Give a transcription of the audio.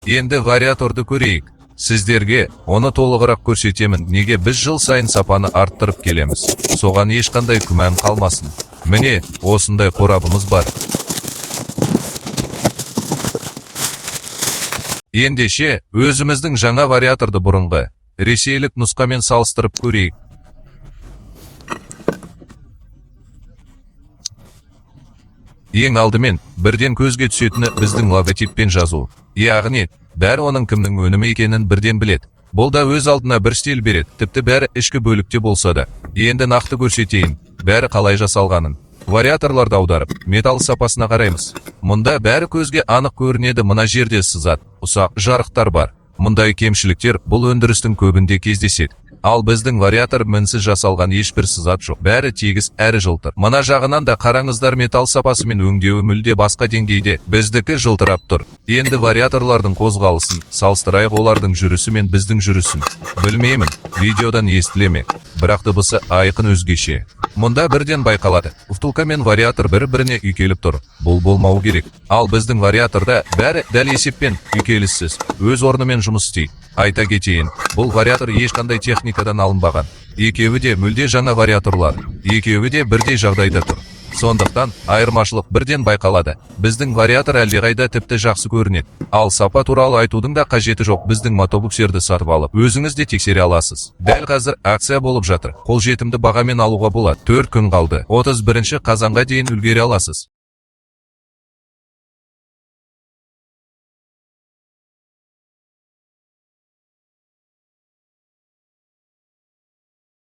Енді вариаторды көрейік. Сіздерге оны толығырақ көрсетемін. Неге біз жыл сайын сапаны арттырып келеміз. Соған ешқандай күмән қалмасын. Міне, осындай қорабымыз бар. Ендеше, өзіміздің жаңа вариаторды бұрынғы ресейлік нұсқамен салыстырып көрейік. Ең алдымен, бірден көзге түсетіні біздің логотиппен жазу. Яғни, бәрі оның кімнің өнімі екенін бірден білет. Бұл да өз алдына бір стиль берет, тіпті бәрі ішкі бөлікте болса да. Енді нақты көрсетейін, бәрі қалай жасалғанын. Вариаторларды аударып, металл сапасына қараймыз. Мұнда бәрі көзге анық көрінеді, мына жерде сызат, ұсақ жарықтар бар. Мұндай кемшіліктер бұл өндірістің көбінде кездеседі. Ал біздің вариатор мінсіз жасалған ешбір сызат жоқ. Бәрі тегіс әрі жылтыр. Мына жағынан да қараңыздар, металл сапасы мен өңдеуі мүлде басқа деңгейде. Біздікі жылтырап тұр. Енді вариаторлардың қозғалысын салыстырайық, олардың жүрісі мен біздің жүрісін. Білмеймін, видеодан естілеме, бірақ дыбысы айқын өзгеше. Мұнда бірден байқалады. Втулка мен вариатор бір-біріне үйкеліп тұр. Бұл болмау керек. Ал біздің вариаторда бәрі дәл есеппен үйкеліссіз, өз орнымен жұмыс істейді. Айта кетейін, бұл вариатор ешқандай техникадан алынбаған. Екеуі де мүлде жаңа вариаторлар. Екеуі де бірдей жағдайда тұр. Сондықтан айырмашылық бірден байқалады. Біздің вариатор әлдеқайда тіпті жақсы көрінеді. Ал сапа туралы айтудың да қажеті жоқ. Біздің мотобуксерді сатып алып, өзіңіз де тексере аласыз. Дәл қазір акция болып жатыр. Қолжетімді бағамен алуға болады. 4 күн қалды. 31 қазанға дейін үлгере аласыз.